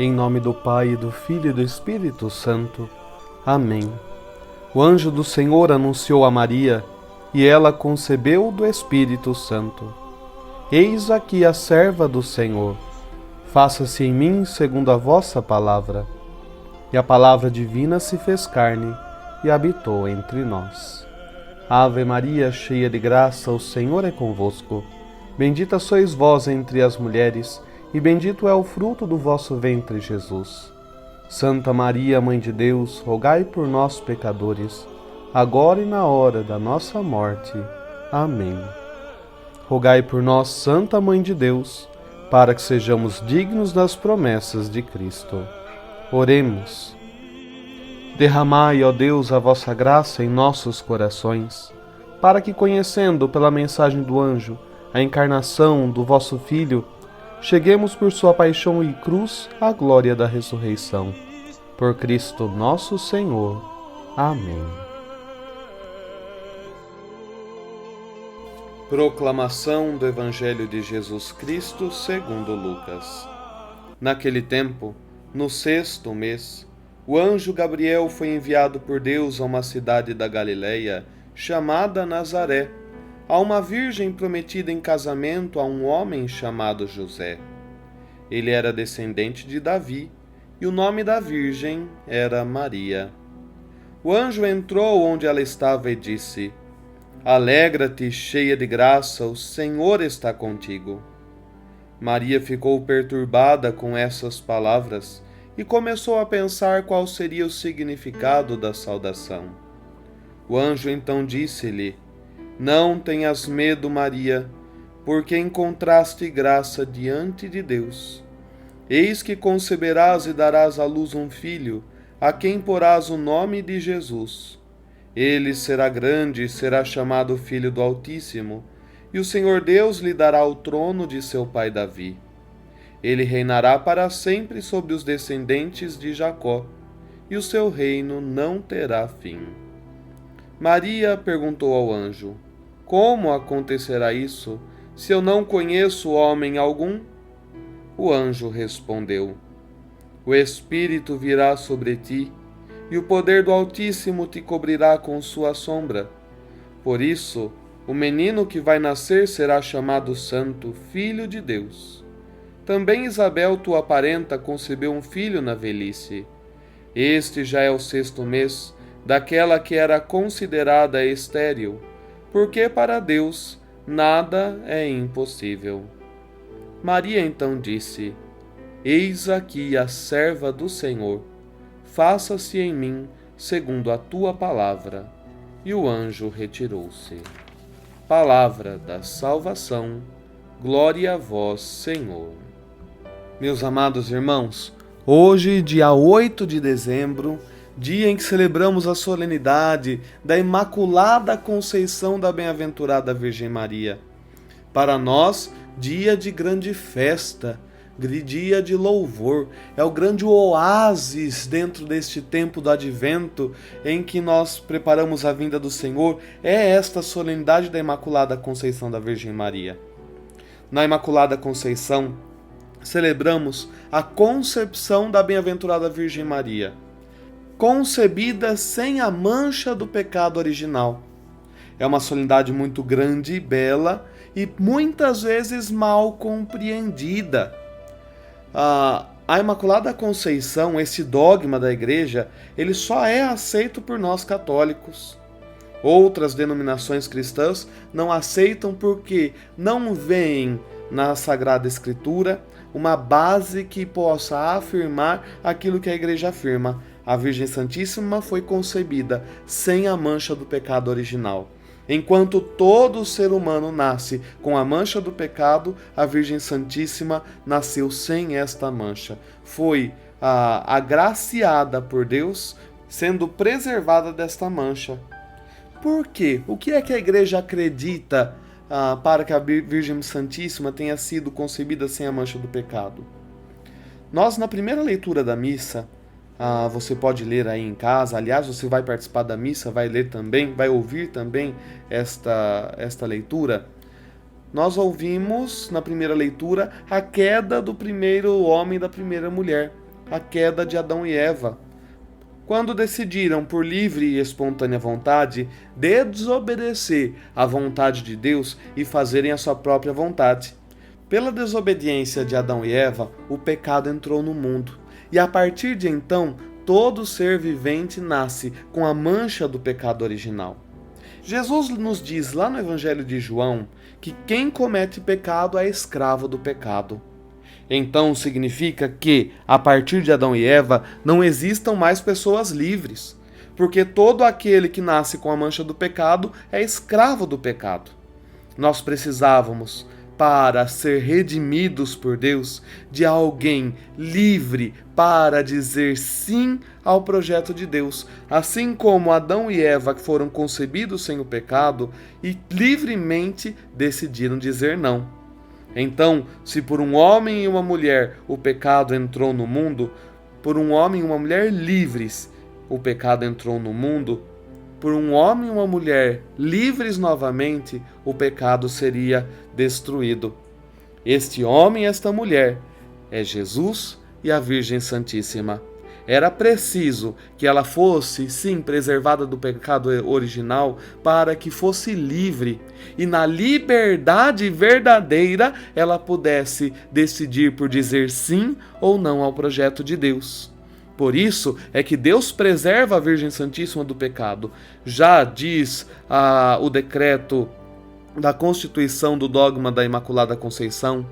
Em nome do Pai, e do Filho e do Espírito Santo. Amém. O anjo do Senhor anunciou a Maria, e ela concebeu do Espírito Santo. Eis aqui a serva do Senhor. Faça-se em mim segundo a vossa palavra. E a palavra divina se fez carne e habitou entre nós. Ave Maria, cheia de graça, o Senhor é convosco. Bendita sois vós entre as mulheres, e bendito é o fruto do vosso ventre, Jesus. Santa Maria, Mãe de Deus, rogai por nós, pecadores, agora e na hora da nossa morte. Amém. Rogai por nós, Santa Mãe de Deus, para que sejamos dignos das promessas de Cristo. Oremos. Derramai, ó Deus, a vossa graça em nossos corações, para que, conhecendo pela mensagem do anjo a encarnação do vosso Filho, cheguemos por sua paixão e cruz à glória da ressurreição. Por Cristo nosso Senhor. Amém. Proclamação do Evangelho de Jesus Cristo segundo Lucas. Naquele tempo, no 6º mês, o anjo Gabriel foi enviado por Deus a uma cidade da Galileia, chamada Nazaré, a uma virgem prometida em casamento a um homem chamado José. Ele era descendente de Davi, e o nome da virgem era Maria. O anjo entrou onde ela estava e disse: Alegra-te, cheia de graça, o Senhor está contigo. Maria ficou perturbada com essas palavras e começou a pensar qual seria o significado da saudação. O anjo então disse-lhe: Não tenhas medo, Maria, porque encontraste graça diante de Deus. Eis que conceberás e darás à luz um filho, a quem porás o nome de Jesus. Ele será grande e será chamado Filho do Altíssimo, e o Senhor Deus lhe dará o trono de seu pai Davi. Ele reinará para sempre sobre os descendentes de Jacó, e o seu reino não terá fim. Maria perguntou ao anjo: Como acontecerá isso, se eu não conheço homem algum? O anjo respondeu: O Espírito virá sobre ti, e o poder do Altíssimo te cobrirá com sua sombra. Por isso, o menino que vai nascer será chamado Santo, Filho de Deus. Também Isabel, tua parenta, concebeu um filho na velhice. Este já é o 6º mês daquela que era considerada estéril, porque para Deus nada é impossível. Maria então disse: Eis aqui a serva do Senhor, faça-se em mim segundo a tua palavra. E o anjo retirou-se. Palavra da salvação, glória a vós, Senhor. Meus amados irmãos, hoje, dia 8 de dezembro, dia em que celebramos a solenidade da Imaculada Conceição da Bem-aventurada Virgem Maria. Para nós, dia de grande festa, dia de louvor, é o grande oásis dentro deste tempo do Advento em que nós preparamos a vinda do Senhor, é esta solenidade da Imaculada Conceição da Virgem Maria. Na Imaculada Conceição, celebramos a concepção da Bem-aventurada Virgem Maria, concebida sem a mancha do pecado original. É uma solenidade muito grande e bela e muitas vezes mal compreendida. A Imaculada Conceição, esse dogma da Igreja, ele só é aceito por nós católicos. Outras denominações cristãs não aceitam porque não veem na Sagrada Escritura uma base que possa afirmar aquilo que a Igreja afirma. A Virgem Santíssima foi concebida sem a mancha do pecado original. Enquanto todo ser humano nasce com a mancha do pecado, a Virgem Santíssima nasceu sem esta mancha. Foi agraciada por Deus, sendo preservada desta mancha. Por quê? O que é que a Igreja acredita para que a Virgem Santíssima tenha sido concebida sem a mancha do pecado? Nós, na primeira leitura da missa, você pode ler aí em casa, aliás, você vai participar da missa, vai ler também, vai ouvir também esta leitura. Nós ouvimos, na primeira leitura, a queda do primeiro homem e da primeira mulher, a queda de Adão e Eva, quando decidiram, por livre e espontânea vontade, desobedecer à vontade de Deus e fazerem a sua própria vontade. Pela desobediência de Adão e Eva, o pecado entrou no mundo, e a partir de então, todo ser vivente nasce com a mancha do pecado original. Jesus nos diz lá no Evangelho de João que quem comete pecado é escravo do pecado. Então significa que, a partir de Adão e Eva, não existam mais pessoas livres, porque todo aquele que nasce com a mancha do pecado é escravo do pecado. Nós precisávamos, para ser redimidos por Deus, de alguém livre para dizer sim ao projeto de Deus, assim como Adão e Eva foram concebidos sem o pecado e livremente decidiram dizer não. Então, se por um homem e uma mulher o pecado entrou no mundo, por um homem e uma mulher livres o pecado entrou no mundo, por um homem e uma mulher livres novamente, o pecado seria destruído. Este homem e esta mulher é Jesus e a Virgem Santíssima. Era preciso que ela fosse, sim, preservada do pecado original para que fosse livre e na liberdade verdadeira ela pudesse decidir por dizer sim ou não ao projeto de Deus. Por isso é que Deus preserva a Virgem Santíssima do pecado. Já diz o decreto da Constituição do dogma da Imaculada Conceição,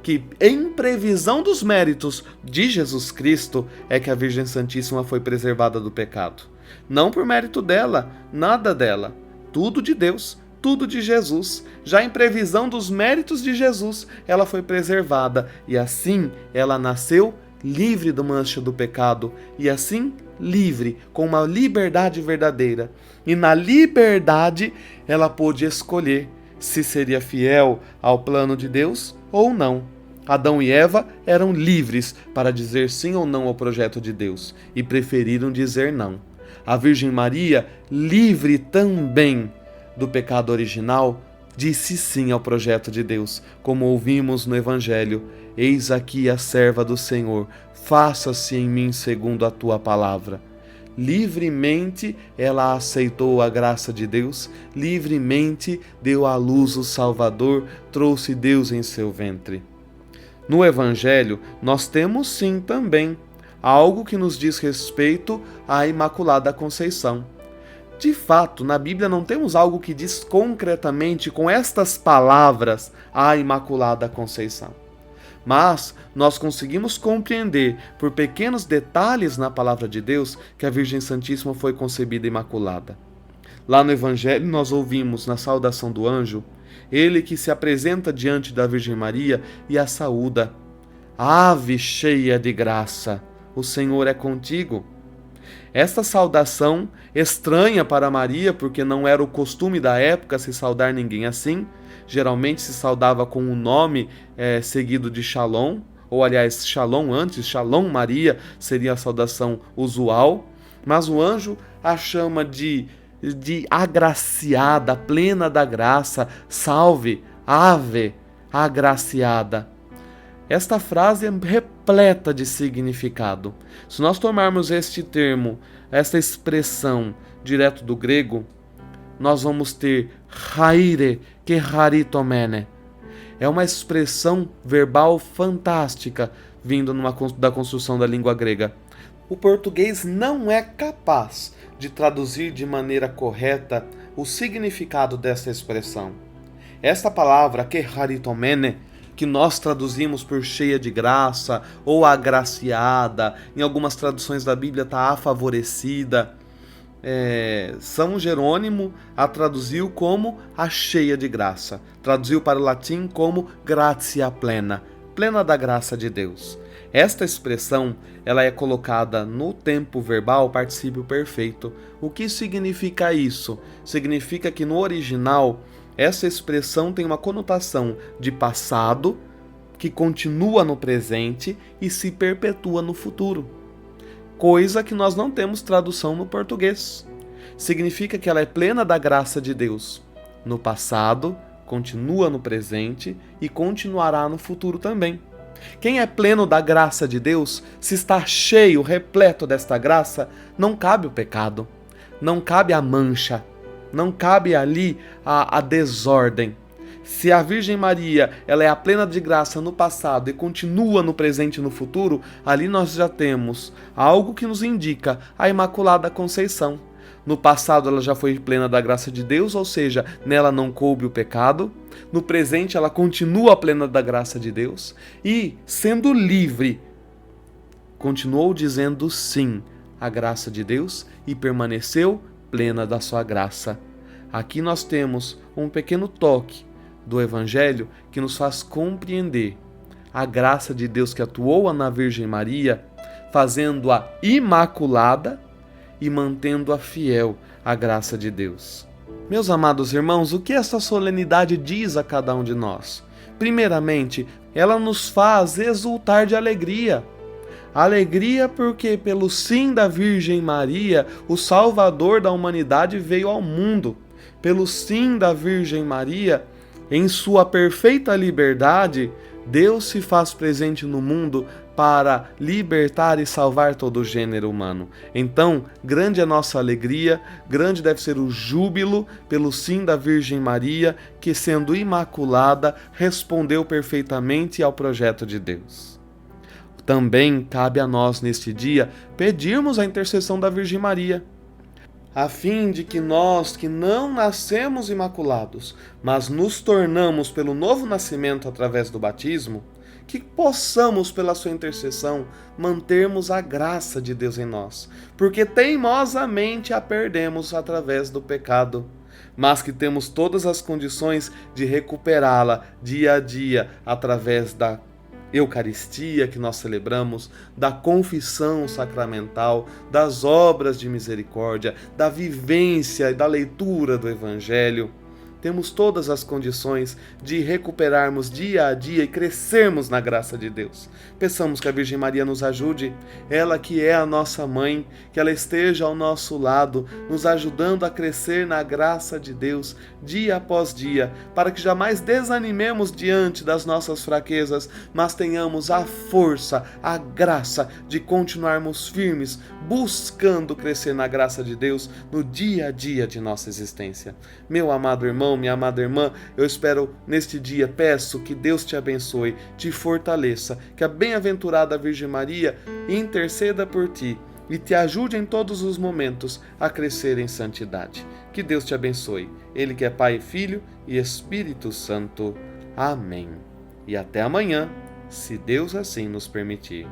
que em previsão dos méritos de Jesus Cristo é que a Virgem Santíssima foi preservada do pecado. Não por mérito dela, nada dela, tudo de Deus, tudo de Jesus. Já em previsão dos méritos de Jesus, ela foi preservada e assim ela nasceu livre do mancha do pecado e assim livre, com uma liberdade verdadeira. E na liberdade ela pôde escolher se seria fiel ao plano de Deus ou não. Adão e Eva eram livres para dizer sim ou não ao projeto de Deus e preferiram dizer não. A Virgem Maria, livre também do pecado original, disse sim ao projeto de Deus, como ouvimos no Evangelho: eis aqui a serva do Senhor, faça-se em mim segundo a tua palavra. Livremente ela aceitou a graça de Deus, livremente deu à luz o Salvador, trouxe Deus em seu ventre. No Evangelho, nós temos sim também algo que nos diz respeito à Imaculada Conceição. De fato, na Bíblia não temos algo que diz concretamente com estas palavras a Imaculada Conceição. Mas nós conseguimos compreender por pequenos detalhes na palavra de Deus que a Virgem Santíssima foi concebida imaculada. Lá no Evangelho nós ouvimos na saudação do anjo, ele que se apresenta diante da Virgem Maria e a saúda: Ave cheia de graça, o Senhor é contigo. Esta saudação, estranha para Maria, porque não era o costume da época se saudar ninguém assim, geralmente se saudava com o nome seguido de Shalom, ou aliás, Shalom antes, Shalom Maria seria a saudação usual, mas o anjo a chama de agraciada, plena da graça, salve, ave, agraciada. Esta frase é repleta de significado. Se nós tomarmos este termo, esta expressão direto do grego, nós vamos ter haire que haritomene. É uma expressão verbal fantástica vindo da construção da língua grega. O português não é capaz de traduzir de maneira correta o significado dessa expressão. Esta palavra que haritomene, que nós traduzimos por cheia de graça ou agraciada, em algumas traduções da Bíblia está afavorecida. São Jerônimo a traduziu como a cheia de graça, traduziu para o latim como gratia plena, plena da graça de Deus. Esta expressão ela é colocada no tempo verbal particípio perfeito. O que significa isso? Significa que no original essa expressão tem uma conotação de passado, que continua no presente e se perpetua no futuro. Coisa que nós não temos tradução no português. Significa que ela é plena da graça de Deus. No passado, continua no presente e continuará no futuro também. Quem é pleno da graça de Deus, se está cheio, repleto desta graça, não cabe o pecado, não cabe a mancha, não cabe ali a desordem. Se a Virgem Maria ela é a plena de graça no passado e continua no presente e no futuro, ali nós já temos algo que nos indica a Imaculada Conceição. No passado ela já foi plena da graça de Deus, ou seja, nela não coube o pecado. No presente ela continua plena da graça de Deus e, sendo livre, continuou dizendo sim à graça de Deus e permaneceu plena da sua graça. Aqui nós temos um pequeno toque do Evangelho que nos faz compreender a graça de Deus que atuou na Virgem Maria, fazendo-a imaculada e mantendo-a fiel à graça de Deus. Meus amados irmãos, o que essa solenidade diz a cada um de nós? Primeiramente, ela nos faz exultar de alegria. Alegria porque, pelo sim da Virgem Maria, o Salvador da humanidade veio ao mundo. Pelo sim da Virgem Maria, em sua perfeita liberdade, Deus se faz presente no mundo para libertar e salvar todo o gênero humano. Então, grande é a nossa alegria, grande deve ser o júbilo pelo sim da Virgem Maria, que, sendo imaculada, respondeu perfeitamente ao projeto de Deus. Também cabe a nós, neste dia, pedirmos a intercessão da Virgem Maria, a fim de que nós, que não nascemos imaculados, mas nos tornamos pelo novo nascimento através do batismo, que possamos, pela sua intercessão, mantermos a graça de Deus em nós, porque teimosamente a perdemos através do pecado, mas que temos todas as condições de recuperá-la dia a dia através da Eucaristia que nós celebramos, da confissão sacramental, das obras de misericórdia, da vivência e da leitura do Evangelho. Temos todas as condições de recuperarmos dia a dia e crescermos na graça de Deus. Peçamos que a Virgem Maria nos ajude, ela que é a nossa mãe, que ela esteja ao nosso lado, nos ajudando a crescer na graça de Deus dia após dia, para que jamais desanimemos diante das nossas fraquezas, mas tenhamos a força, a graça de continuarmos firmes, buscando crescer na graça de Deus no dia a dia de nossa existência. Meu amado irmão, minha amada irmã, eu espero neste dia, peço que Deus te abençoe, te fortaleça, que a bem-aventurada Virgem Maria interceda por ti e te ajude em todos os momentos a crescer em santidade. Que Deus te abençoe, Ele que é Pai, Filho e Espírito Santo. Amém. E até amanhã, se Deus assim nos permitir.